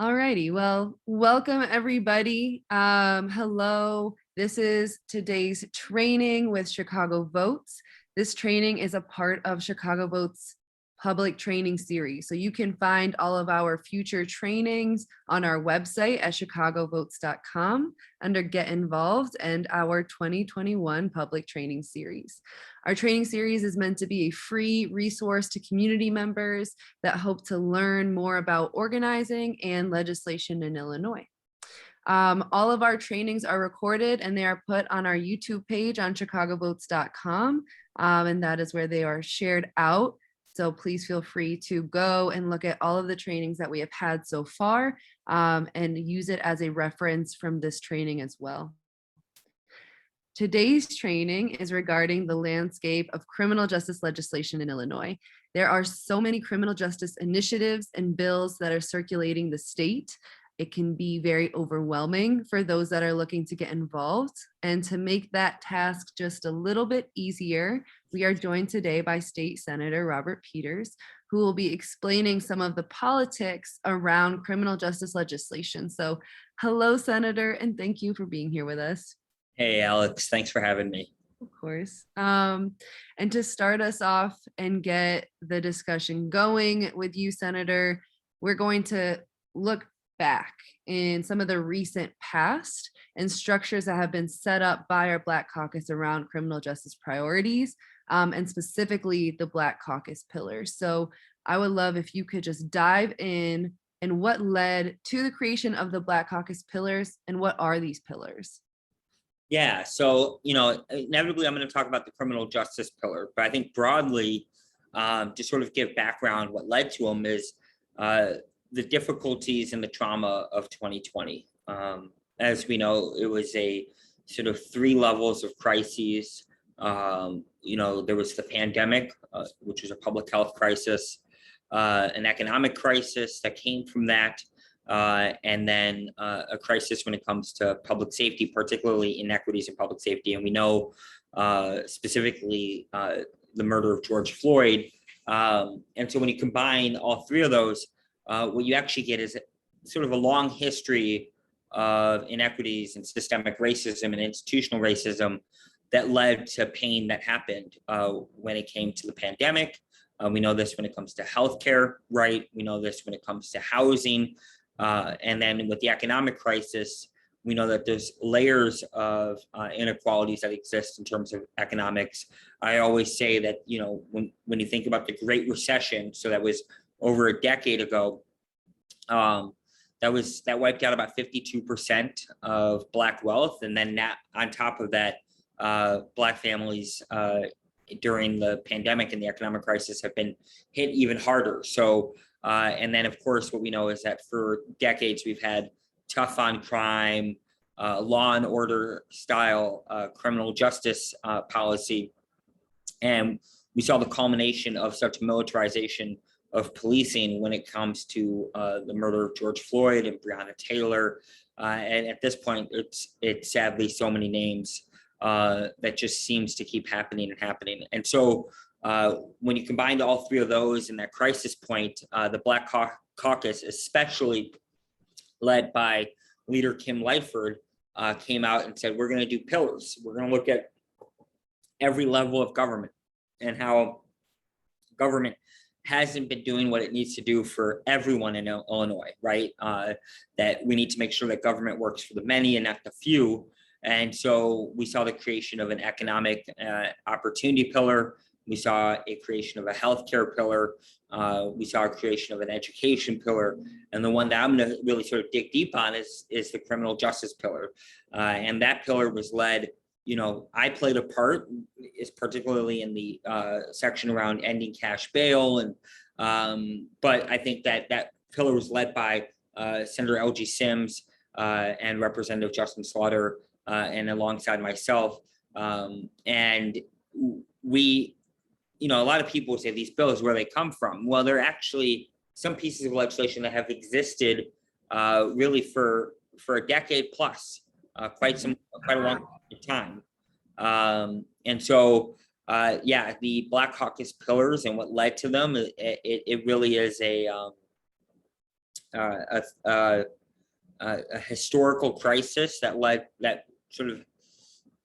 Alrighty, well, welcome everybody. Hello, this is today's training with Chicago Votes. This training is a part of Chicago Votes public training series. So you can find all of our future trainings on our website at chicagovotes.com under Get Involved and our 2021 public training series. Our training series is meant to be a free resource to community members that hope to learn more about organizing and legislation in Illinois. All of our trainings are recorded and they are put on our YouTube page on chicagovotes.com, and that is where they are shared out. So please feel free to go and look at all of the trainings that we have had so far, and use it as a reference from this training as well. Today's training is regarding the landscape of criminal justice legislation in Illinois. There are so many criminal justice initiatives and bills that are circulating the state. It can be very overwhelming for those that are looking to get involved. And to make that task just a little bit easier, we are joined today by State Senator Robert Peters, who will be explaining some of the politics around criminal justice legislation. So hello, Senator, and thank you for being here with us. Hey, Alex, thanks for having me. Of course. And to start us off and get the discussion going with you, Senator, we're going to look back in some of the recent past and structures that have been set up by our Black Caucus around criminal justice priorities, and specifically the Black Caucus pillars. So I would love if you could just dive in and what led to the creation of the Black Caucus pillars and what are these pillars? Yeah, so, inevitably I'm going to talk about the criminal justice pillar, but I think broadly, to sort of give background, what led to them is the difficulties and the trauma of 2020. As we know, it was a sort of three levels of crises. There was the pandemic, which was a public health crisis, an economic crisis that came from that, and then a crisis when it comes to public safety, particularly inequities in public safety. And we know specifically the murder of George Floyd. And so when you combine all three of those, what you actually get is sort of a long history of inequities and systemic racism and institutional racism that led to pain that happened when it came to the pandemic. We know this when it comes to healthcare, right? We know this when it comes to housing. And then with the economic crisis, we know that there's layers of inequalities that exist in terms of economics. I always say that, when you think about the Great Recession, so that was over a decade ago, that wiped out about 52% of Black wealth. And then on top of that, Black families during the pandemic and the economic crisis have been hit even harder. So, and then, of course, what we know is that for decades, we've had tough on crime, law and order style criminal justice policy. And we saw the culmination of such militarization of policing when it comes to the murder of George Floyd and Breonna Taylor. And at this point, it's sadly so many names that just seems to keep happening and happening. And so when you combine all three of those in that crisis point, the Black Caucus, especially led by leader Kim Lightford, came out and said, we're going to do pillars. We're going to look at every level of government and how government hasn't been doing what it needs to do for everyone in Illinois, right? That we need to make sure that government works for the many and not the few. And so we saw the creation of an economic opportunity pillar. We saw a creation of a healthcare pillar. We saw a creation of an education pillar. And the one that I'm going to really sort of dig deep on is the criminal justice pillar. And that pillar was led, I played a part, is particularly in the section around ending cash bail. And but I think that pillar was led by Senator L.G. Sims and Representative Justin Slaughter, and alongside myself. And we, a lot of people say these bills, where they come from. Well, they're actually some pieces of legislation that have existed really for a decade plus, quite a long time. And so, the Black Caucus pillars and what led to them, it really is a historical crisis that sort of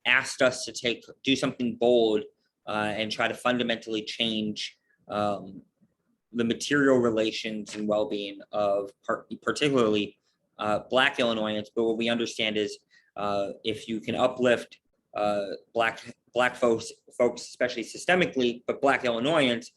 asked us to do something bold and try to fundamentally change the material relations and well-being of particularly Black Illinoisans. But what we understand is if you can uplift Black folks, especially systemically, but Black Illinoisans,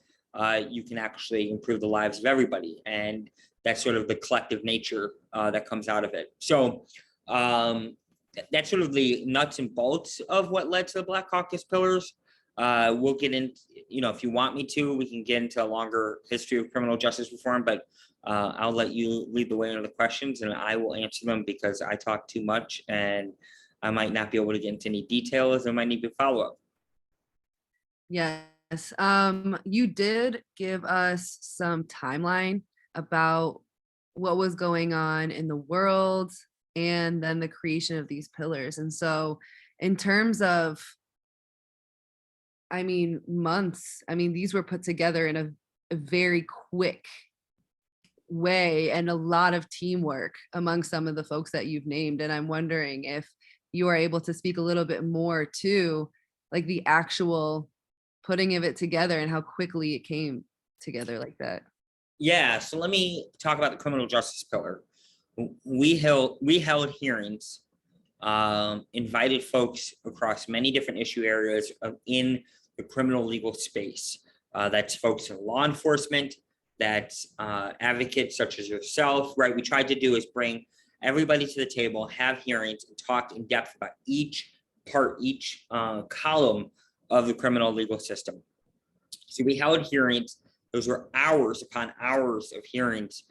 you can actually improve the lives of everybody. And that's sort of the collective nature that comes out of it. So that's sort of the nuts and bolts of what led to the Black Caucus pillars. We'll get into, if you want me to, we can get into a longer history of criminal justice reform, but I'll let you lead the way on the questions and I will answer them because I talk too much and I might not be able to get into any details. There might need to be follow-up. Yes. You did give us some timeline about what was going on in the world and then the creation of these pillars. And so in terms of, months, these were put together in a very quick way and a lot of teamwork among some of the folks that you've named. And I'm wondering if you are able to speak a little bit more to like the actual putting of it together and how quickly it came together like that. Yeah, so let me talk about the criminal justice pillar. We held hearings, invited folks across many different issue areas in the criminal legal space. That's folks in law enforcement, that's advocates such as yourself, right? We tried to do is bring everybody to the table, have hearings, and talk in depth about each column of the criminal legal system. So we held hearings. Those were hours upon hours of hearings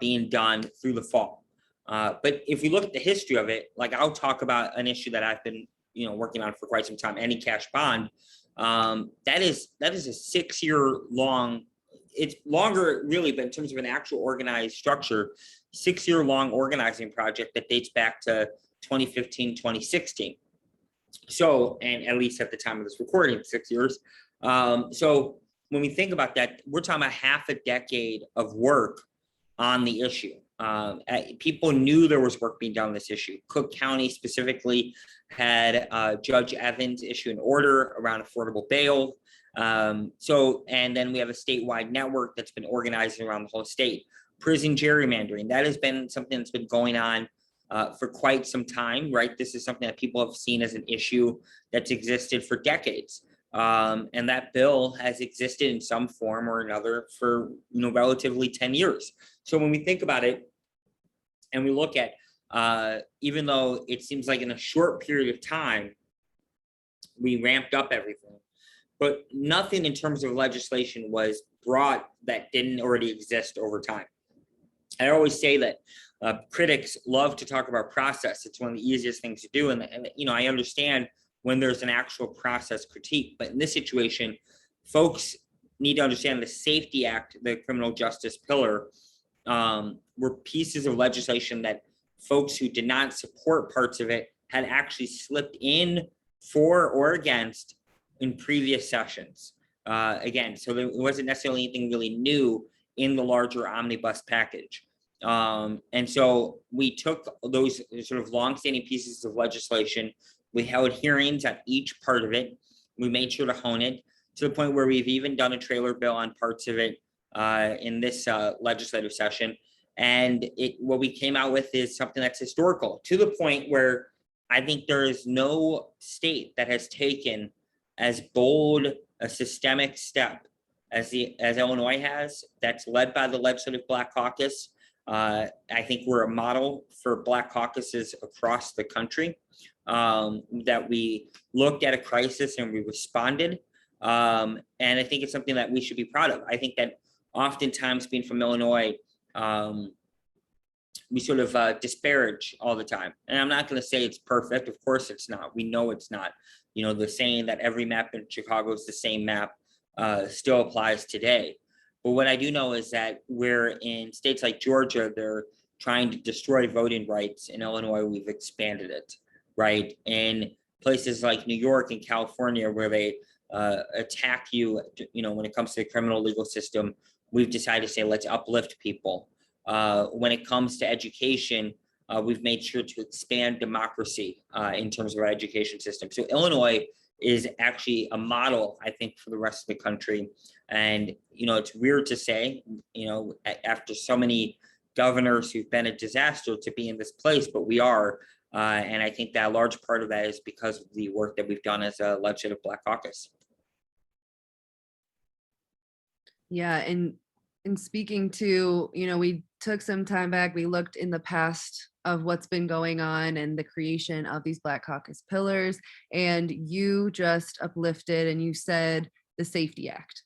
being done through the fall. But if we look at the history of it, like I'll talk about an issue that I've been working on for quite some time, any cash bond. That is a 6-year long, it's longer really, but in terms of an actual organized structure, 6-year long organizing project that dates back to 2015, 2016. So, and at least at the time of this recording, 6 years. So when we think about that, we're talking about half a decade of work on the issue. People knew there was work being done on this issue. Cook County specifically had Judge Evans issue an order around affordable bail. And then we have a statewide network that's been organized around the whole state. Prison gerrymandering, that has been something that's been going on for quite some time, right? This is something that people have seen as an issue that's existed for decades. And that bill has existed in some form or another for relatively 10 years. So when we think about it and we look at, even though it seems like in a short period of time, we ramped up everything, but nothing in terms of legislation was brought that didn't already exist over time. I always say that critics love to talk about process. It's one of the easiest things to do. And I understand when there's an actual process critique, but in this situation, folks need to understand the Safety Act, the criminal justice pillar, were pieces of legislation that folks who did not support parts of it had actually slipped in for or against in previous sessions. Again, so there wasn't necessarily anything really new in the larger omnibus package. And so we took those sort of longstanding pieces of legislation. We held hearings on each part of it. We made sure to hone it to the point where we've even done a trailer bill on parts of it in this legislative session. And what we came out with is something that's historical, to the point where I think there is no state that has taken as bold a systemic step as Illinois has, that's led by the Legislative Black Caucus. I think we're a model for Black caucuses across the country, that we looked at a crisis and we responded. And I think it's something that we should be proud of. I think that oftentimes, being from Illinois, we sort of disparage all the time. And I'm not going to say it's perfect. Of course it's not. We know it's not. The saying that every map in Chicago is the same map still applies today. But what I do know is that we're in states like Georgia, they're trying to destroy voting rights. In Illinois, we've expanded it, right? In places like New York and California, where they attack you, when it comes to the criminal legal system, we've decided to say, let's uplift people. When it comes to education, we've made sure to expand democracy in terms of our education system. So Illinois is actually a model, I think, for the rest of the country. And, it's weird to say, after so many governors who've been a disaster to be in this place, but we are. And I think that a large part of that is because of the work that we've done as a legislative Black Caucus. Yeah, and speaking to, we took some time back, we looked in the past of what's been going on and the creation of these Black Caucus pillars, and you just uplifted and you said the Safety Act.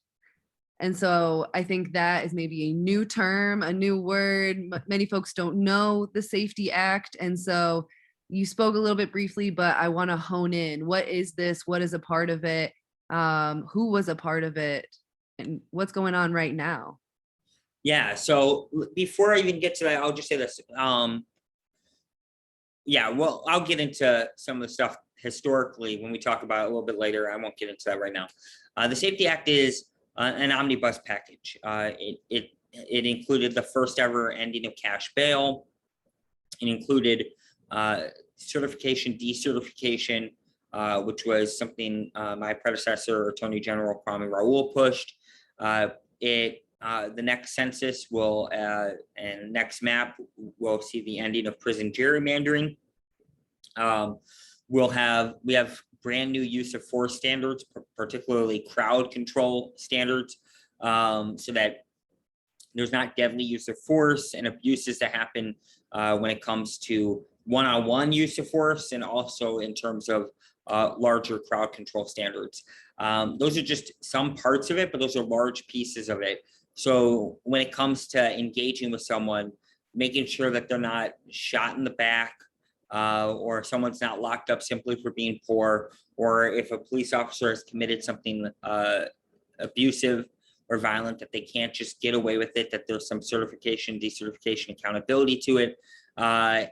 And so I think that is maybe a new term, a new word. Many folks don't know the Safety Act. And so you spoke a little bit briefly, but I want to hone in. What is this? What is a part of it? Who was a part of it? And what's going on right now? Yeah. So before I even get to that, I'll just say this. Yeah, well, I'll get into some of the stuff historically when we talk about it a little bit later. I won't get into that right now. The Safety Act is an omnibus package. It included the first ever ending of cash bail. It included certification, decertification, which was something my predecessor, Attorney General Kwame Raoul, pushed. The next census will and next map will see the ending of prison gerrymandering. We have brand new use of force standards, particularly crowd control standards, so that there's not deadly use of force and abuses that happen when it comes to one-on-one use of force, and also in terms of larger crowd control standards. Those are just some parts of it, but those are large pieces of it. So when it comes to engaging with someone, making sure that they're not shot in the back, or someone's not locked up simply for being poor, or if a police officer has committed something abusive or violent, that they can't just get away with it, that there's some certification, decertification, accountability to it. And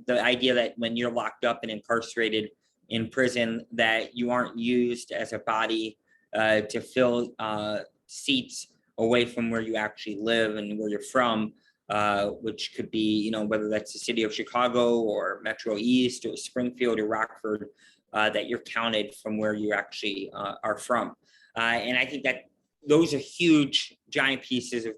the idea that when you're locked up and incarcerated in prison, that you aren't used as a body to fill seats away from where you actually live and where you're from, which could be, whether that's the city of Chicago or Metro East or Springfield or Rockford, that you're counted from where you actually are from. And I think that those are huge, giant pieces of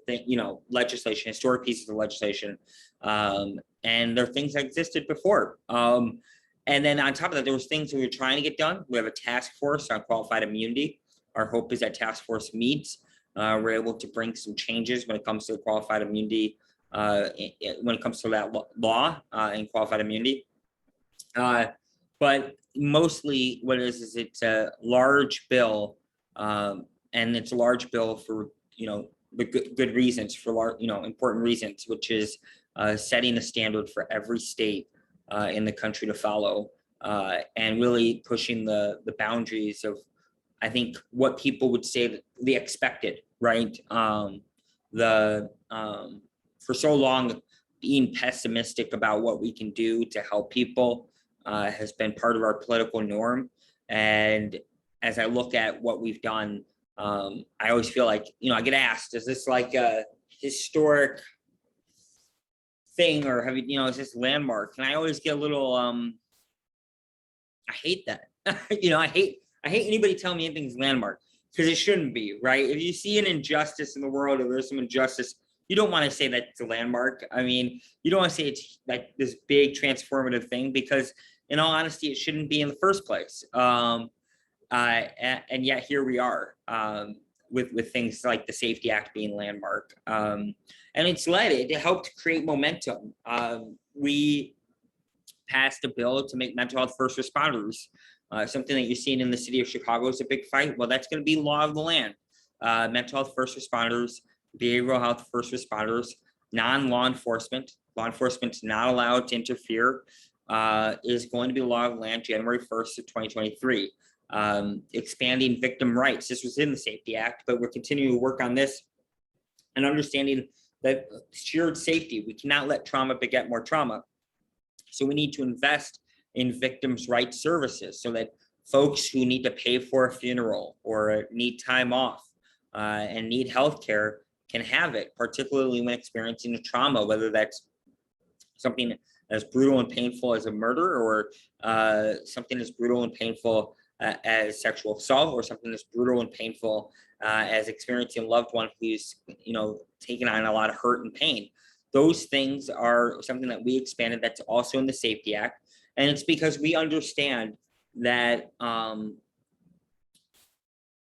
legislation, historic pieces of legislation. And there are things that existed before. And then on top of that, there was things that we were trying to get done. We have a task force on qualified immunity. Our hope is that task force meets. We're able to bring some changes when it comes to the qualified immunity, when it comes to that law and qualified immunity. But mostly what it is it's a large bill, and it's a large bill for, the good reasons, for important reasons, which is setting a standard for every state in the country to follow, and really pushing the boundaries of, I think, what people would say the expected, right? For so long, being pessimistic about what we can do to help people has been part of our political norm. And as I look at what we've done, I always feel like, I get asked, is this like a historic thing, or have you, is this landmark? And I always get a little, I hate that. I hate anybody telling me anything's landmark, because it shouldn't be, right? If you see an injustice in the world, or there's some injustice, you don't want to say that it's a landmark. I mean, you don't want to say it's like this big transformative thing, because in all honesty, it shouldn't be in the first place. And yet here we are, with things like the Safety Act being landmark. And it helped create momentum. We passed a bill to make mental health first responders something that you're seeing in the city of Chicago is a big fight. Well, that's going to be law of the land. Mental health first responders, behavioral health first responders, non-law enforcement. Law enforcement is not allowed to interfere. Is going to be law of the land January 1st of 2023. Expanding victim rights. This was in the Safety Act, but we're continuing to work on this and understanding that shared safety, we cannot let trauma beget more trauma. So we need to invest in victims' rights services so that folks who need to pay for a funeral or need time off and need health care can have it, particularly when experiencing a trauma, whether that's something as brutal and painful as a murder, or something as brutal and painful as sexual assault, or something as brutal and painful as experiencing a loved one who's, taken on a lot of hurt and pain. Those things are something that we expanded that's also in the Safety Act. And it's because we understand that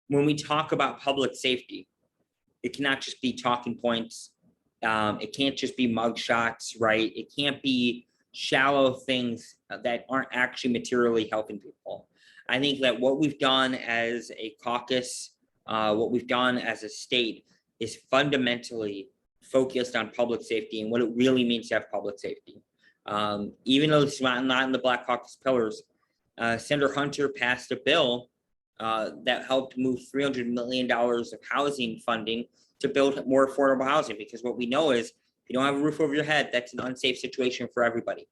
when we talk about public safety, it cannot just be talking points. It can't just be mugshots, right? It can't be shallow things that aren't actually materially helping people. I think that what we've done as a caucus, what we've done as a state, is fundamentally focused on public safety and what it really means to have public safety. Even though it's not in the Black Caucus pillars, Senator Hunter passed a bill that helped move $300 million of housing funding to build more affordable housing, because what we know is if you don't have a roof over your head, that's an unsafe situation for everybody.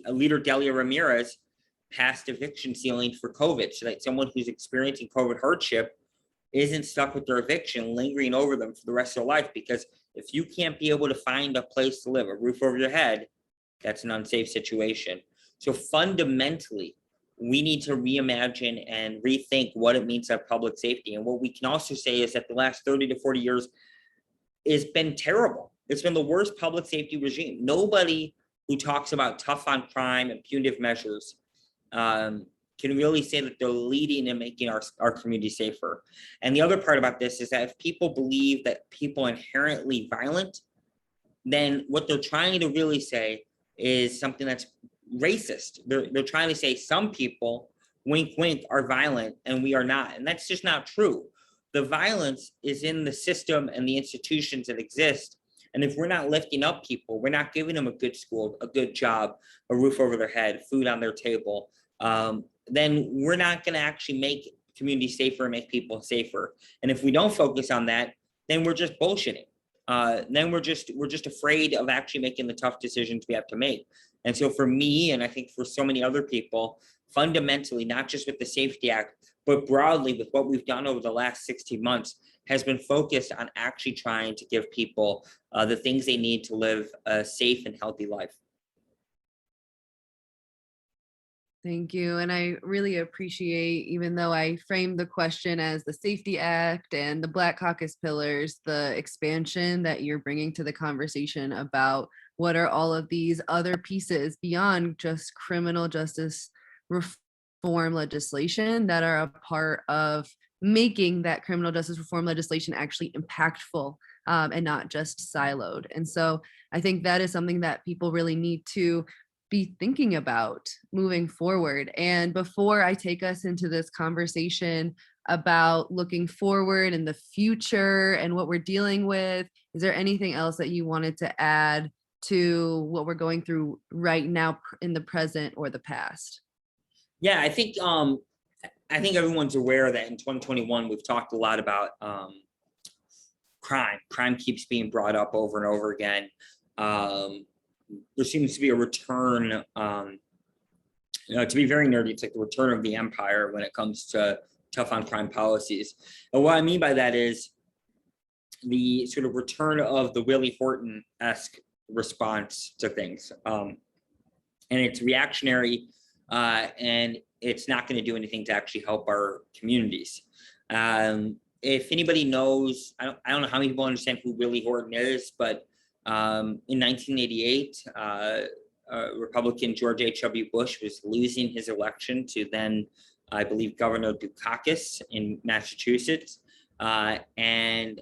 Leader Delia Ramirez passed eviction ceilings for COVID, so that someone who's experiencing COVID hardship isn't stuck with their eviction lingering over them for the rest of their life. Because if you can't be able to find a place to live, a roof over your head, that's an unsafe situation. So fundamentally, we need to reimagine and rethink what it means to have public safety. And what we can also say is that the last 30 to 40 years has been terrible. It's been the worst public safety regime. Nobody who talks about tough on crime and punitive measures can really say that they're leading in making our community safer. And the other part about this is that if people believe that people are inherently violent, then what they're trying to really say is something that's racist. They're trying to say some people, wink, wink, are violent and we are not. And that's just not true. The violence is in the system and the institutions that exist. And if we're not lifting up people, we're not giving them a good school, a good job, a roof over their head, food on their table, then we're not going to actually make communities safer and make people safer. And if we don't focus on that, then we're just bullshitting. Then we're just afraid of actually making the tough decisions we have to make. And so for me, and I think for so many other people, fundamentally, not just with the Safety Act, but broadly with what we've done over the last 16 months, has been focused on actually trying to give people the things they need to live a safe and healthy life. Thank you. And I really appreciate, even though I framed the question as the Safety Act and the Black Caucus pillars, the expansion that you're bringing to the conversation about what are all of these other pieces beyond just criminal justice reform legislation that are a part of making that criminal justice reform legislation actually impactful and not just siloed. And so I think that is something that people really need to be thinking about moving forward. And before I take us into this conversation about looking forward in the future and what we're dealing with, is there anything else that you wanted to add to what we're going through right now in the present or the past? Yeah, I think everyone's aware that in 2021 we've talked a lot about crime. Crime keeps being brought up over and over again. There seems to be a return, to be very nerdy, it's like the return of the empire when it comes to tough on crime policies. And what I mean by that is the sort of return of the Willie Horton-esque response to things. And it's reactionary, and it's not going to do anything to actually help our communities. If anybody knows, I don't know how many people understand who Willie Horton is, but in 1988, Republican George H.W. Bush was losing his election to then, I believe, Governor Caucus in Massachusetts. And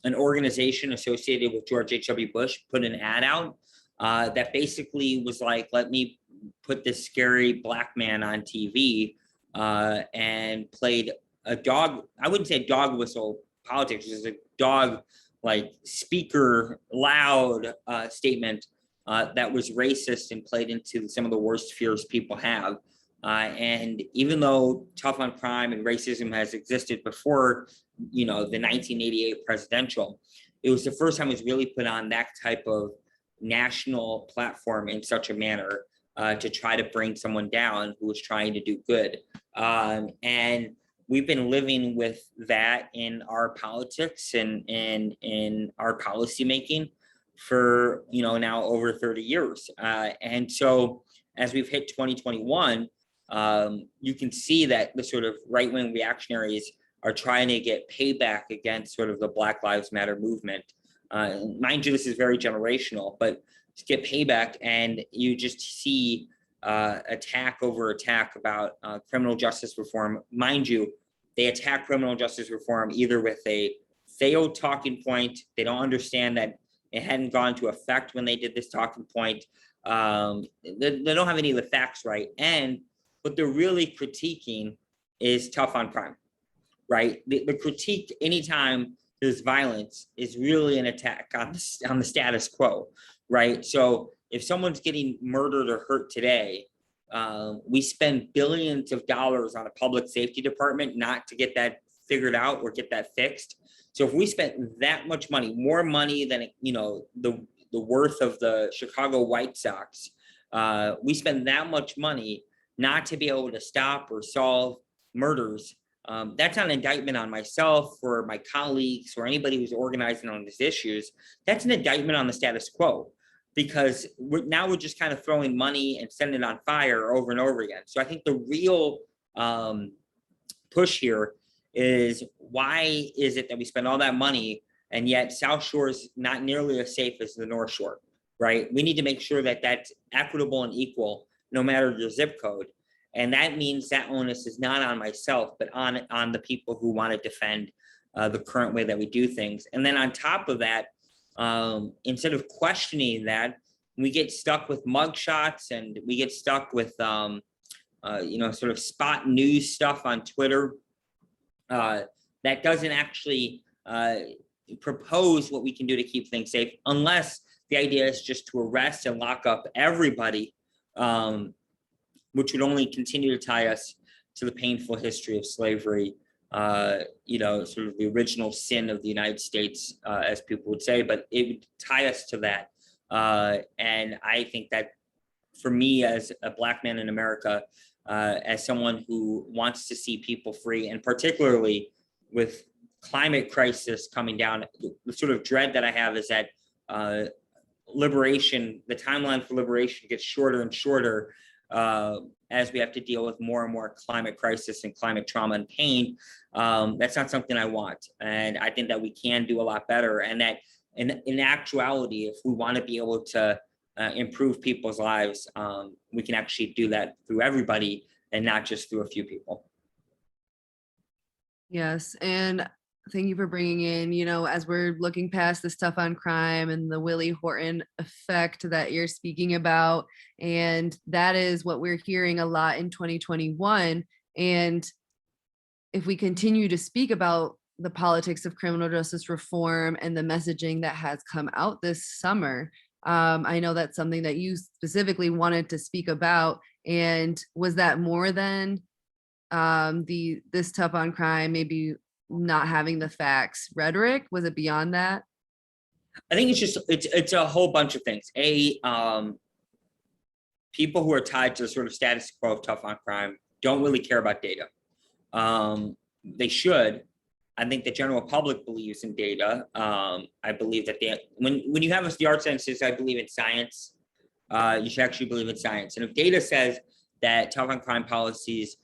an organization associated with George H.W. Bush put an ad out that basically was like, let me put this scary black man on TV, and played a dog, I wouldn't say dog whistle politics, it's a dog like speaker loud statement that was racist and played into some of the worst fears people have. And even though tough on crime and racism has existed before, the 1988 presidential, it was the first time it was really put on that type of national platform in such a manner to try to bring someone down who was trying to do good. And we've been living with that in our politics and in our policymaking for now over 30 years. And so as we've hit 2021, you can see that the sort of right-wing reactionaries are trying to get payback against sort of the Black Lives Matter movement. Mind you, this is very generational, but to get payback, and you just see attack over attack about criminal justice reform. Mind you, they attack criminal justice reform either with a failed talking point. They don't understand that it hadn't gone into effect when they did this talking point. They don't have any of the facts right. And what they're really critiquing is tough on crime, right? The critique anytime there's violence is really an attack on the status quo, right? So if someone's getting murdered or hurt today, we spend billions of dollars on a public safety department not to get that figured out or get that fixed. So if we spent that much money, more money than the worth of the Chicago White Sox, we spend that much money not to be able to stop or solve murders. That's not an indictment on myself or my colleagues or anybody who's organizing on these issues. That's an indictment on the status quo, because we're just kind of throwing money and setting it on fire over and over again. So I think the real push here is, why is it that we spend all that money and yet South Shore is not nearly as safe as the North Shore, right? We need to make sure that that's equitable and equal no matter your zip code. And that means that onus is not on myself, but on the people who want to defend the current way that we do things. And then on top of that, instead of questioning that, we get stuck with mugshots and we get stuck with sort of spot news stuff on Twitter that doesn't actually propose what we can do to keep things safe, unless the idea is just to arrest and lock up everybody, which would only continue to tie us to the painful history of slavery, sort of the original sin of the United States, as people would say, but it would tie us to that. And I think that for me, as a Black man in America, as someone who wants to see people free, and particularly with climate crisis coming down, the sort of dread that I have is that liberation, the timeline for liberation gets shorter and shorter as we have to deal with more and more climate crisis and climate trauma and pain. That's not something I want. And I think that we can do a lot better. And that in actuality, if we want to be able to improve people's lives, we can actually do that through everybody and not just through a few people. Yes. And thank you for bringing in, as we're looking past the stuff on crime and the Willie Horton effect that you're speaking about. And that is what we're hearing a lot in 2021. And if we continue to speak about the politics of criminal justice reform and the messaging that has come out this summer, I know that's something that you specifically wanted to speak about. And was that more than this tough on crime, maybe not having the facts rhetoric? Was it beyond that? I think it's a whole bunch of things. People who are tied to the sort of status quo of tough on crime don't really care about data. They should. I think the general public believes in data. I believe that when you have the art sciences, I believe in science. You should actually believe in science. And if data says that tough on crime policies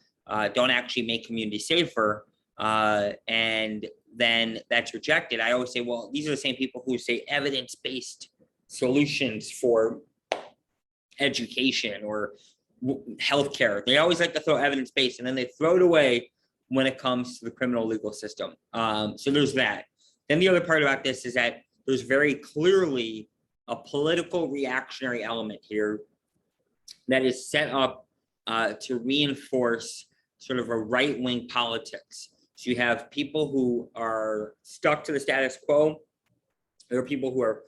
don't actually make communities safer, and then that's rejected, I always say, well, these are the same people who say evidence-based solutions for education or healthcare. They always like to throw evidence-based, and then they throw it away when it comes to the criminal legal system. So there's that. Then the other part about this is that there's very clearly a political reactionary element here that is set up to reinforce sort of a right-wing politics. So you have people who are stuck to the status quo. There are people who are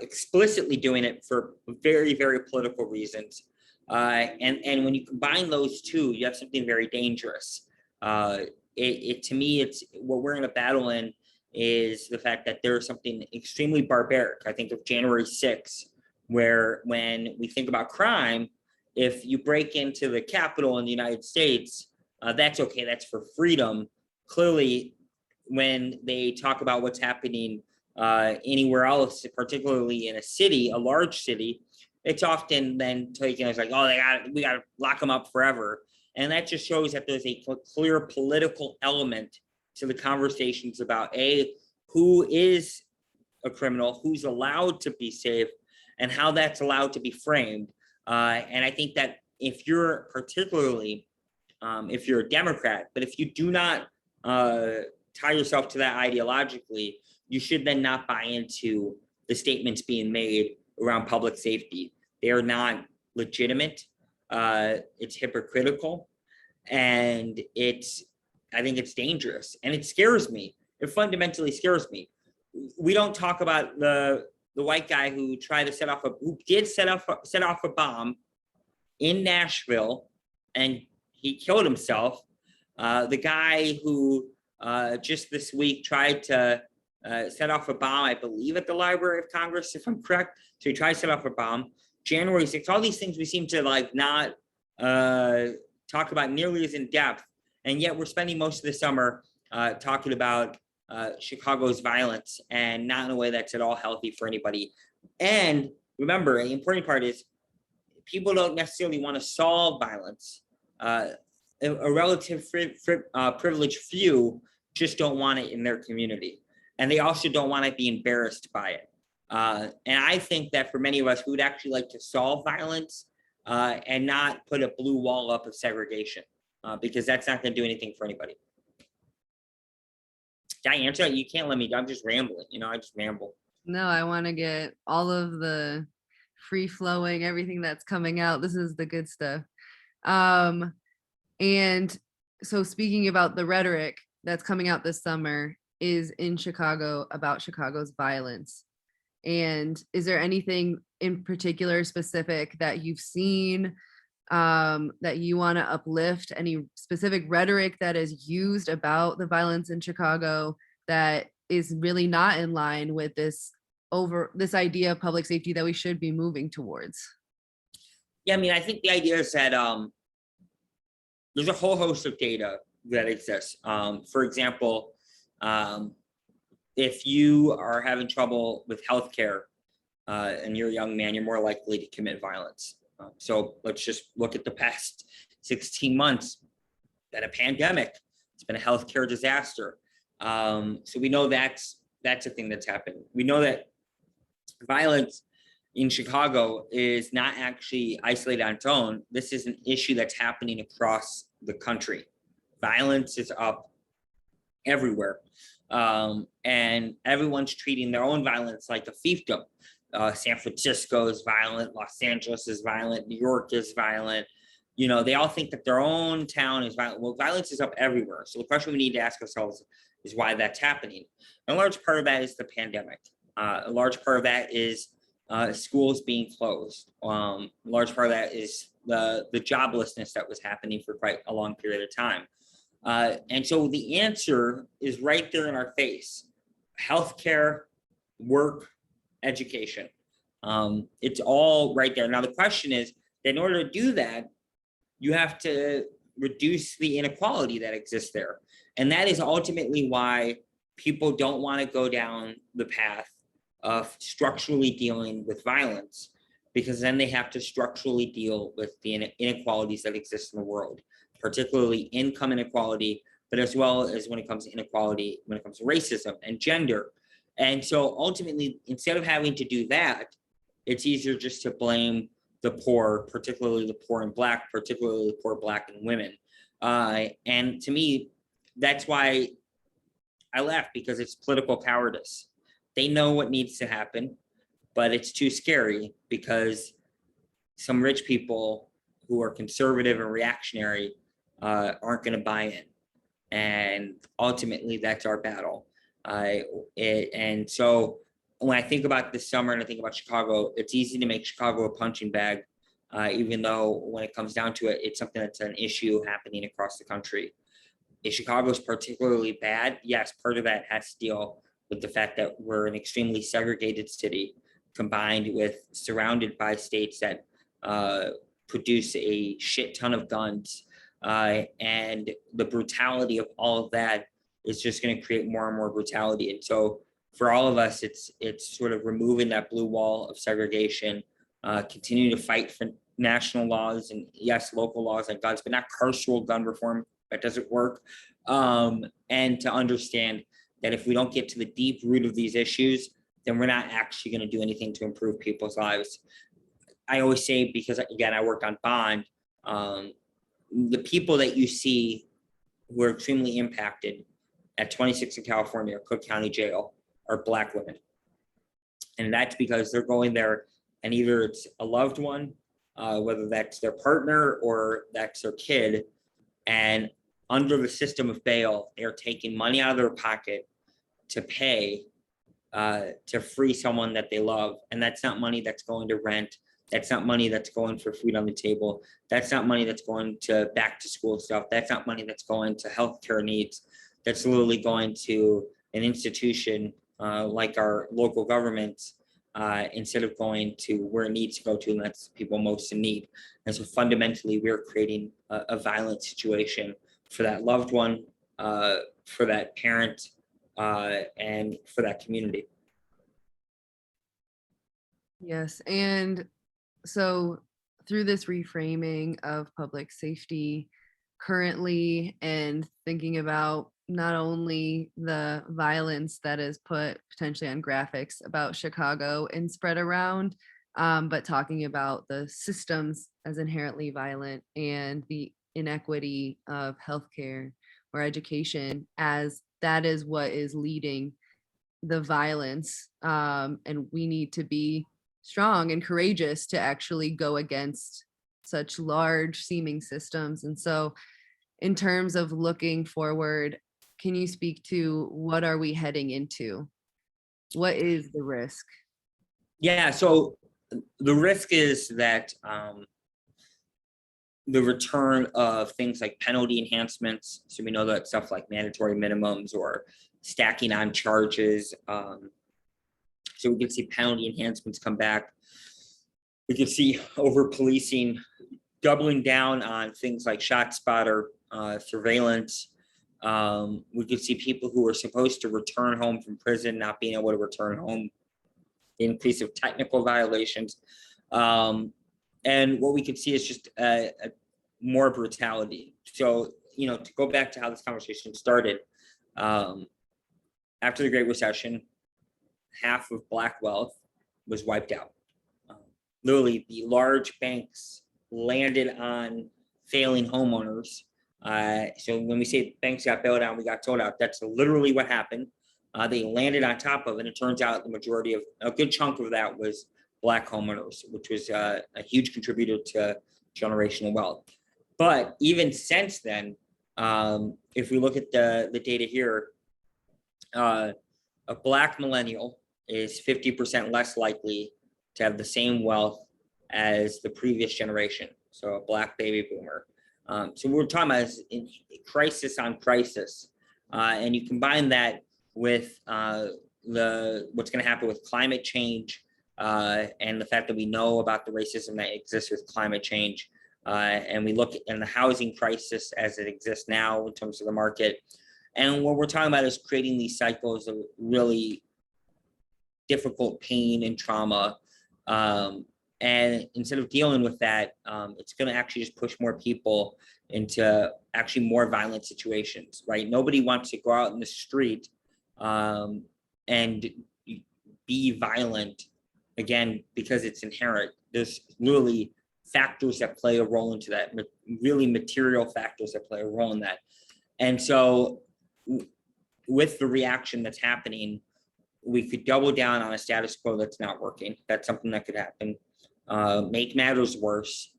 explicitly doing it for very, very political reasons. And when you combine those two, you have something very dangerous. To me, it's what we're in a battle in is the fact that there's something extremely barbaric. I think of January 6th, where when we think about crime, if you break into the Capitol in the United States, that's okay. That's for freedom. Clearly, when they talk about what's happening anywhere else, particularly in a city, a large city, it's often then taken as like, oh, we got to lock them up forever. And that just shows that there's a clear political element to the conversations about who is a criminal, who's allowed to be safe, and how that's allowed to be framed. And I think that if you're particularly, if you're a Democrat, but if you do not tie yourself to that ideologically, you should then not buy into the statements being made around public safety. They are not legitimate. It's hypocritical, and I think it's dangerous, and it scares me. It fundamentally scares me. We don't talk about the white guy who did set off a bomb in Nashville, and he killed himself. The guy who just this week tried to set off a bomb, I believe, at the Library of Congress, if I'm correct. So he tried to set off a bomb. January 6th, all these things we seem to like not talk about nearly as in depth. And yet we're spending most of the summer talking about Chicago's violence, and not in a way that's at all healthy for anybody. And remember, the important part is people don't necessarily want to solve violence. A relative privileged few just don't want it in their community. And they also don't want to be embarrassed by it. And I think that for many of us, we would actually like to solve violence and not put a blue wall up of segregation, because that's not going to do anything for anybody. Did I answer that? You can't let me, I'm just rambling, I just ramble. No, I want to get all of the free flowing, everything that's coming out. This is the good stuff. And so speaking about the rhetoric that's coming out this summer is in Chicago about Chicago's violence. And is there anything in particular specific that you've seen that you want to uplift? Any specific rhetoric that is used about the violence in Chicago that is really not in line with this idea of public safety that we should be moving towards? Yeah, I mean, I think the idea is that there's a whole host of data that exists. For example, if you are having trouble with healthcare and you're a young man, you're more likely to commit violence. So let's just look at the past 16 months. Been a pandemic. It's been a healthcare disaster. So we know that's a thing that's happened. We know that violence in Chicago is not actually isolated on its own. This is an issue that's happening across the country. Violence is up everywhere. And everyone's treating their own violence like a fiefdom. San Francisco is violent, Los Angeles is violent, New York is violent. They all think that their own town is violent. Well, violence is up everywhere. So the question we need to ask ourselves is why that's happening. And a large part of that is the pandemic. A large part of that is schools being closed. A large part of that is the joblessness that was happening for quite a long period of time. And so the answer is right there in our face: healthcare, work, education. It's all right there. Now, the question is that in order to do that, you have to reduce the inequality that exists there. And that is ultimately why people don't want to go down the path of structurally dealing with violence, because then they have to structurally deal with the inequalities that exist in the world, particularly income inequality, but as well as when it comes to inequality, when it comes to racism and gender. And so ultimately, instead of having to do that, it's easier just to blame the poor, particularly the poor and Black, particularly the poor Black and women. And to me, that's why I laugh, because it's political cowardice. They know what needs to happen, but it's too scary because some rich people who are conservative and reactionary aren't going to buy in. And ultimately, that's our battle. And so when I think about this summer and I think about Chicago, it's easy to make Chicago a punching bag, even though when it comes down to it, it's something that's an issue happening across the country. If Chicago is particularly bad, yes, part of that has to deal with the fact that we're an extremely segregated city, combined with surrounded by states that produce a shit ton of guns, And the brutality of all of that is just going to create more and more brutality. And so for all of us, it's sort of removing that blue wall of segregation, continue to fight for national laws and yes, local laws like guns, but not carceral gun reform. That doesn't work. And to understand that if we don't get to the deep root of these issues, then we're not actually going to do anything to improve people's lives. I always say, because again, I worked on bond, the people that you see who are extremely impacted at 26 in California, Cook County Jail, are Black women. And that's because they're going there and either it's a loved one, whether that's their partner or that's their kid, and under the system of bail, they're taking money out of their pocket to pay to free someone that they love. And that's not money that's going to rent. That's not money that's going for food on the table. That's not money that's going to back to school stuff. That's not money that's going to healthcare needs. That's literally going to an institution like our local governments, instead of going to where it needs to go to, and that's people most in need. And so fundamentally, we're creating a violent situation for that loved one, for that parent, and for that community. Yes. And so through this reframing of public safety currently and thinking about not only the violence that is put potentially on graphics about Chicago and spread around, but talking about the systems as inherently violent and the inequity of healthcare or education as that is what is leading the violence. And we need to be strong and courageous to actually go against such large seeming systems. And so in terms of looking forward, can you speak to what are we heading into? What is the risk? Yeah, so the risk is that the return of things like penalty enhancements. So we know that stuff like mandatory minimums or stacking on charges. So we can see penalty enhancements come back. We can see over policing, doubling down on things like ShotSpotter, surveillance. We could see people who are supposed to return home from prison not being able to return home, the increase of technical violations. And what we could see is just more brutality. So, to go back to how this conversation started, after the Great Recession, half of Black wealth was wiped out. Literally, the large banks landed on failing homeowners. So when we say banks got bailed out, we got sold out, that's literally what happened. They landed on top of it, and it turns out the majority of, a good chunk of that was Black homeowners, which was a huge contributor to generational wealth. But even since then, if we look at the data here, a Black millennial is 50% less likely to have the same wealth as the previous generation. So a Black baby boomer. So we're talking about crisis on crisis. And you combine that with what's going to happen with climate change, and the fact that we know about the racism that exists with climate change. And we look at the housing crisis as it exists now in terms of the market. And what we're talking about is creating these cycles of really difficult pain and trauma. And instead of dealing with that, it's going to actually just push more people into actually more violent situations, right? Nobody wants to go out in the street and be violent, again, because it's inherent. There's literally factors that play a role into that, really material factors that play a role in that. And so with the reaction that's happening, we could double down on a status quo that's not working. That's something that could happen. Make matters worse,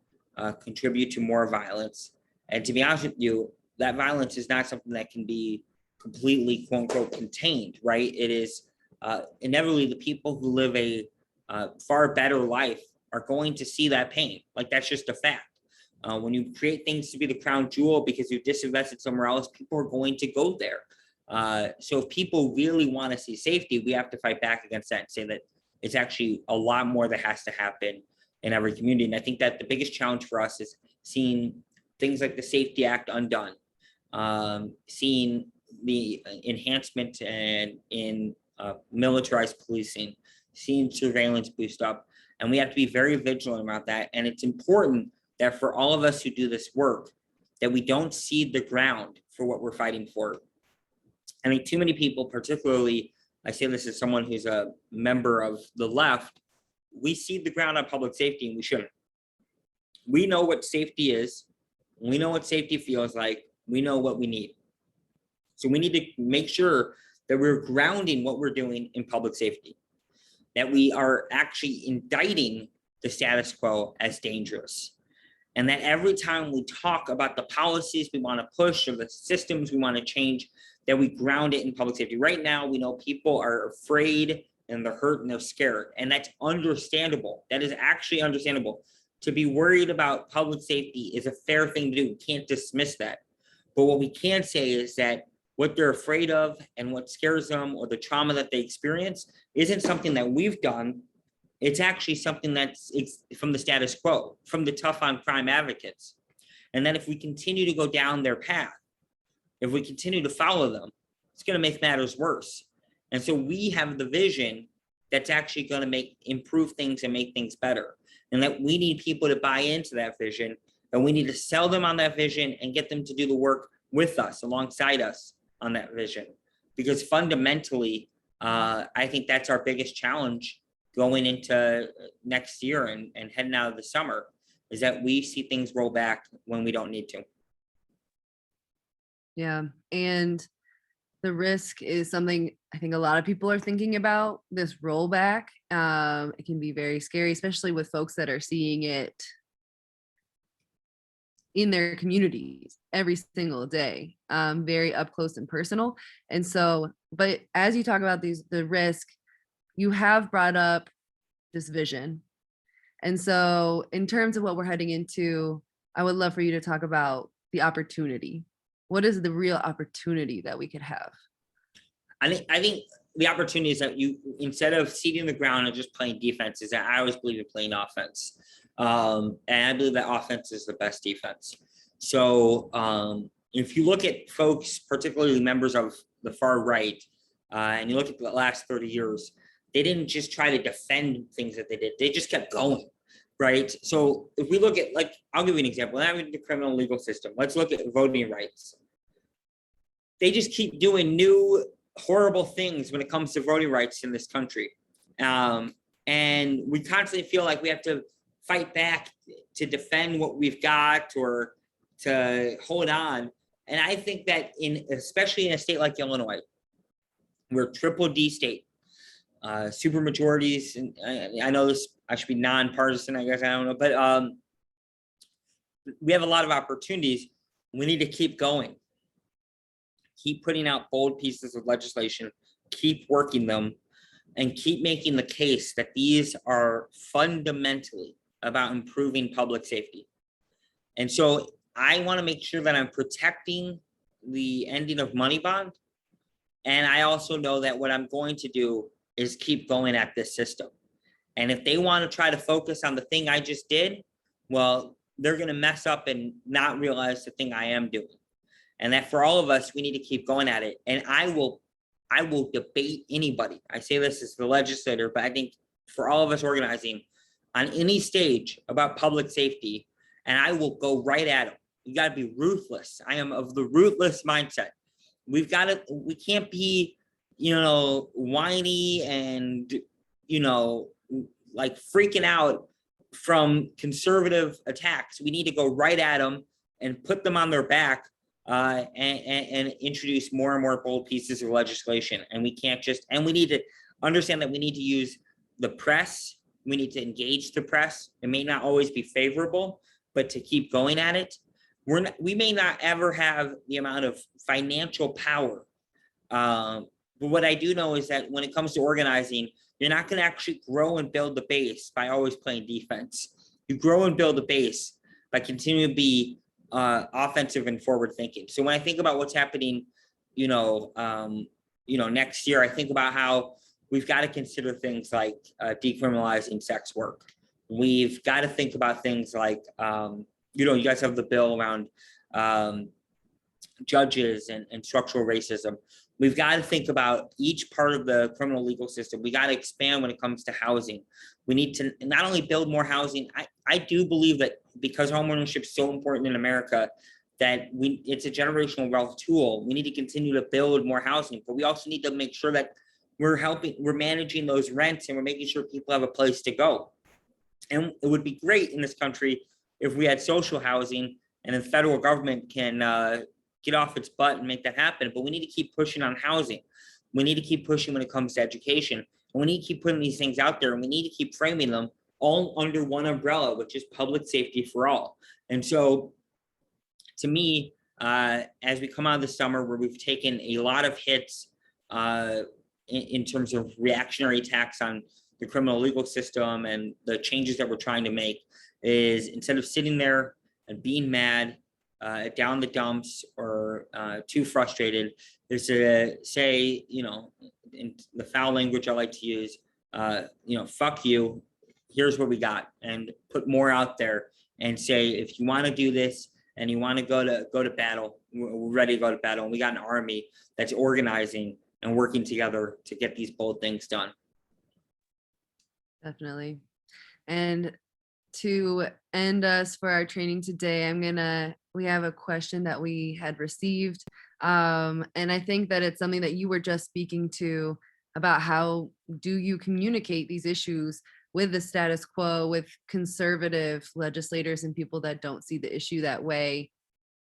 contribute to more violence. And to be honest with you, that violence is not something that can be completely, quote unquote, contained, right? It is inevitably the people who live a far better life are going to see that pain. Like, that's just a fact. When you create things to be the crown jewel because you disinvested somewhere else, people are going to go there. So if people really want to see safety, we have to fight back against that and say that it's actually a lot more that has to happen in every community. And I think that the biggest challenge for us is seeing things like the Safety Act undone, seeing the enhancement and in militarized policing, seeing surveillance boost up. And we have to be very vigilant about that. And it's important that for all of us who do this work, that we don't cede the ground for what we're fighting for. I mean, too many people, particularly, I say this as someone who's a member of the left, we cede the ground on public safety, and we shouldn't. We know what safety is. We know what safety feels like. We know what we need. So we need to make sure that we're grounding what we're doing in public safety, that we are actually indicting the status quo as dangerous. And that every time we talk about the policies we want to push or the systems we want to change, that we ground it in public safety. Right now, we know people are afraid and they're hurt and they're scared. And that's understandable. That is actually understandable. To be worried about public safety is a fair thing to do. We can't dismiss that. But what we can say is that what they're afraid of and what scares them or the trauma that they experience isn't something that we've done. It's actually something that's from the status quo, from the tough on crime advocates. And then if we continue to go down their path, if we continue to follow them, it's going to make matters worse. And so we have the vision that's actually going to improve things and make things better. And that we need people to buy into that vision, and we need to sell them on that vision and get them to do the work with us, alongside us on that vision. Because fundamentally, I think that's our biggest challenge going into next year and heading out of the summer, is that we see things roll back when we don't need to. Yeah. And the risk is something I think a lot of people are thinking about, this rollback. It can be very scary, especially with folks that are seeing it in their communities every single day, very up close and personal. And so, but as you talk about the risk, you have brought up this vision. And so in terms of what we're heading into, I would love for you to talk about the opportunity. What is the real opportunity that we could have? I think the opportunity is that you, instead of ceding the ground and just playing defense, is that I always believe in playing offense. And I believe that offense is the best defense. So if you look at folks, particularly members of the far right, and you look at the last 30 years, they didn't just try to defend things that they did. They just kept going, right? So if we look at, like, I'll give you an example. Now in the criminal legal system, let's look at voting rights. They just keep doing new horrible things when it comes to voting rights in this country. And we constantly feel like we have to fight back to defend what we've got or to hold on. And I think that especially in a state like Illinois, we're triple D state, super majorities. And I know this, I should be nonpartisan, I guess, I don't know, but we have a lot of opportunities. We need to keep going. Keep putting out bold pieces of legislation, keep working them, and keep making the case that these are fundamentally about improving public safety. And so I want to make sure that I'm protecting the ending of money bond. And I also know that what I'm going to do is keep going at this system. And if they want to try to focus on the thing I just did, well, they're going to mess up and not realize the thing I am doing. And that for all of us, we need to keep going at it. And I will debate anybody. I say this as the legislator, but I think for all of us organizing on any stage about public safety, and I will go right at them. You got to be ruthless. I am of the ruthless mindset. We can't be, whiny and, like freaking out from conservative attacks. We need to go right at them and put them on their back. And introduce more and more bold pieces of legislation. And we can't and we need to understand that we need to use the press. We need to engage the press. It may not always be favorable, but to keep going at it. We may not ever have the amount of financial power. But what I do know is that when it comes to organizing, you're not going to actually grow and build the base by always playing defense. You grow and build the base by continuing to be offensive and forward thinking. So when I think about what's happening, next year, I think about how we've got to consider things like decriminalizing sex work. We've got to think about things like you guys have the bill around judges and structural racism. We've got to think about each part of the criminal legal system. We got to expand when it comes to housing. We need to not only build more housing. I do believe that because homeownership is so important in America, that it's a generational wealth tool. We need to continue to build more housing, but we also need to make sure that we're managing those rents, and we're making sure people have a place to go. And it would be great in this country if we had social housing and the federal government can get off its butt and make that happen. But we need to keep pushing on housing. We need to keep pushing when it comes to education. And we need to keep putting these things out there, and we need to keep framing them all under one umbrella, which is public safety for all. And so to me, as we come out of the summer where we've taken a lot of hits in terms of reactionary attacks on the criminal legal system and the changes that we're trying to make, is instead of sitting there and being mad, down the dumps, or too frustrated, is to say, in the foul language I like to use, fuck you, here's what we got, and put more out there and say, if you want to do this and you want to go to battle, we're ready to go to battle. And we got an army that's organizing and working together to get these bold things done. Definitely. And to end us for our training today, we have a question that we had received. And I think that it's something that you were just speaking to about how do you communicate these issues with the status quo, with conservative legislators and people that don't see the issue that way.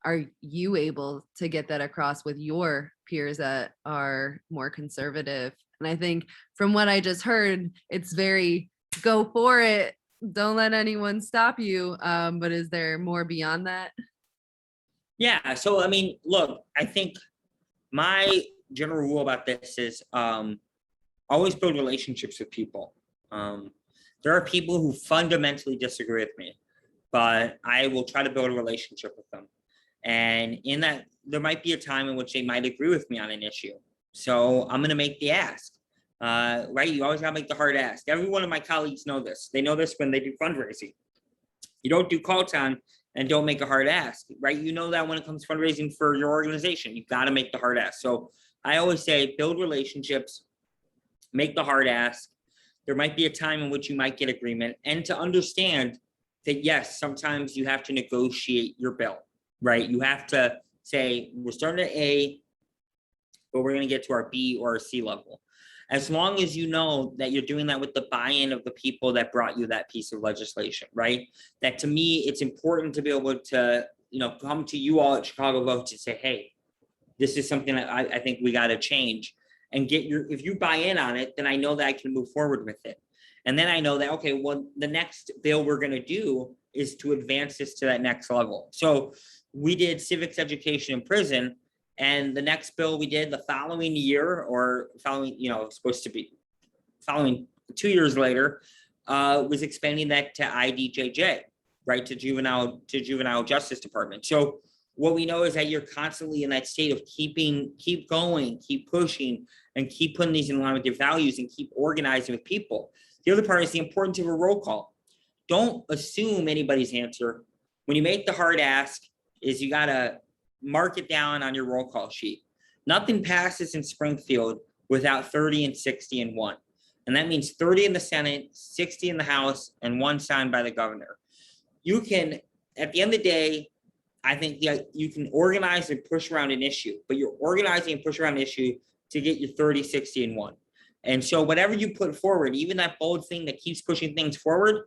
Are you able to get that across with your peers that are more conservative? And I think from what I just heard, it's very go for it. Don't let anyone stop you. But is there more beyond that? Yeah. So, I mean, look, I think my general rule about this is always build relationships with people. There are people who fundamentally disagree with me, but I will try to build a relationship with them. And in that, there might be a time in which they might agree with me on an issue. So I'm going to make the ask, right? You always got to make the hard ask. Every one of my colleagues know this. They know this when they do fundraising. You don't do call time and don't make a hard ask, right? You know that when it comes to fundraising for your organization, you've got to make the hard ask. So I always say, build relationships, make the hard ask. There might be a time in which you might get agreement, and to understand that, yes, sometimes you have to negotiate your bill, right? You have to say, we're starting at A, but we're going to get to our B or our C level. As long as you know that you're doing that with the buy-in of the people that brought you that piece of legislation, right? That, to me, it's important to be able to, come to you all at Chicago Votes and say, hey, this is something that I think we got to change. And if you buy in on it, then I know that I can move forward with it. And then I know that, okay, well, the next bill we're going to do is to advance this to that next level. So we did civics education in prison, and the next bill we did the following year, or following, supposed to be following 2 years later, was expanding that to IDJJ, right, to juvenile justice department. So what we know is that you're constantly in that state of keep going, keep pushing, and keep putting these in line with your values, and keep organizing with people. The other part is the importance of a roll call. Don't assume anybody's answer. When you make the hard ask, is you got to mark it down on your roll call sheet. Nothing passes in Springfield without 30 and 60 and 1. And that means 30 in the Senate, 60 in the House, and 1 signed by the governor. You can, at the end of the day, I think you can organize and push around an issue, but you're organizing and push around an issue to get your 30, 60, and 1. And so whatever you put forward, even that bold thing that keeps pushing things forward,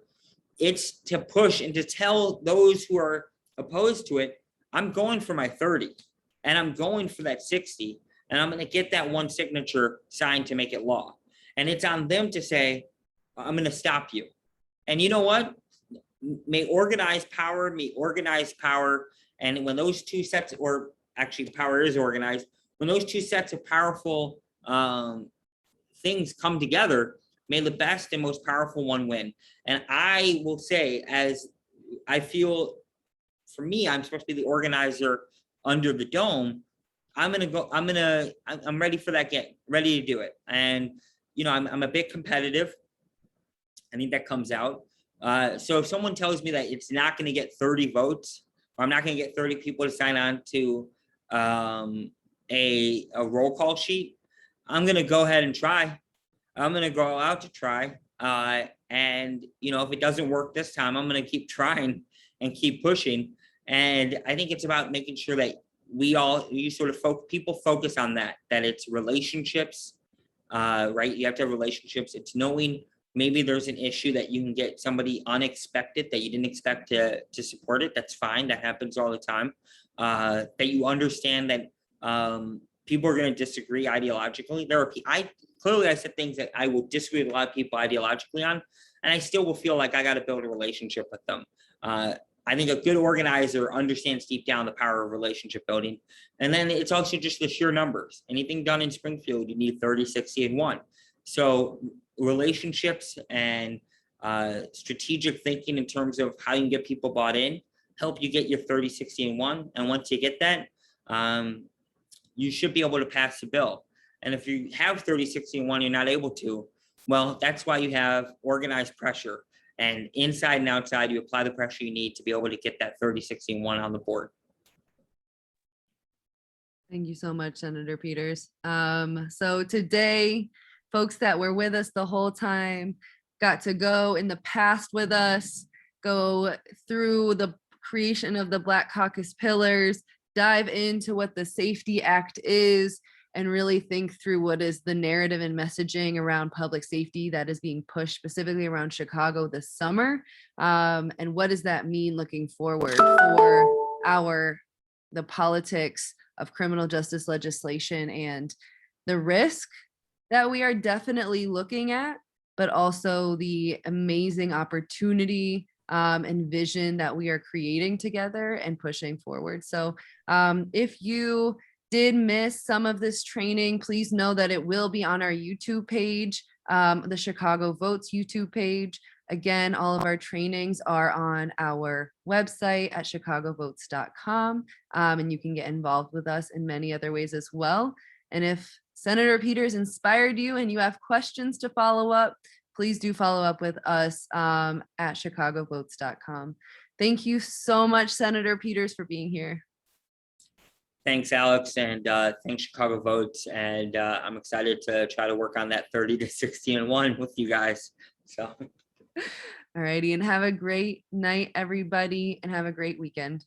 it's to push and to tell those who are opposed to it, I'm going for my 30, and I'm going for that 60, and I'm going to get that 1 signature signed to make it law. And it's on them to say, I'm going to stop you. And you know what? May organize power. And when those two sets, or actually the power is organized, when those two sets of powerful things come together, may the best and most powerful one win. And I will say, as I feel, for me, I'm supposed to be the organizer under the dome. I'm ready for that game, ready to do it. And, I'm a bit competitive. I think that comes out, So if someone tells me that it's not going to get 30 votes, or I'm not going to get 30 people to sign on to a roll call sheet, I'm going to go ahead and try. I'm going to go out to try. And, if it doesn't work this time, I'm going to keep trying and keep pushing. And I think it's about making sure that people focus on that it's relationships, right? You have to have relationships. It's knowing maybe there's an issue that you can get somebody unexpected that you didn't expect to support it. That's fine. That happens all the time. That you understand that people are going to disagree ideologically. I said things that I will disagree with a lot of people ideologically on, and I still will feel like I got to build a relationship with them. I think a good organizer understands deep down the power of relationship building. And then it's also just the sheer numbers. Anything done in Springfield, you need 30, 60, and 1. So relationships and strategic thinking in terms of how you can get people bought in help you get your 30, 60, and 1. And once you get that, you should be able to pass the bill. And if you have 30, 60, and 1, you're not able to, well, that's why you have organized pressure. And inside and outside, you apply the pressure you need to be able to get that 30, 60, and 1 on the board. Thank you so much, Senator Peters. So today, folks that were with us the whole time got to go in the past with us, go through the creation of the Black Caucus pillars, dive into what the Safety Act is, and really think through what is the narrative and messaging around public safety that is being pushed specifically around Chicago this summer. And what does that mean looking forward for the politics of criminal justice legislation and the risk that we are definitely looking at, but also the amazing opportunity and vision that we are creating together and pushing forward. So if you did miss some of this training, please know that it will be on our YouTube page, the Chicago Votes YouTube page. Again, all of our trainings are on our website at chicagovotes.com, and you can get involved with us in many other ways as well. And if Senator Peters inspired you and you have questions to follow up, please do follow up with us at chicagovotes.com. Thank you so much, Senator Peters, for being here. Thanks, Alex, and thanks, Chicago Votes. And I'm excited to try to work on that 30 to 60 and 1 with you guys. So, all righty, and have a great night, everybody, and have a great weekend.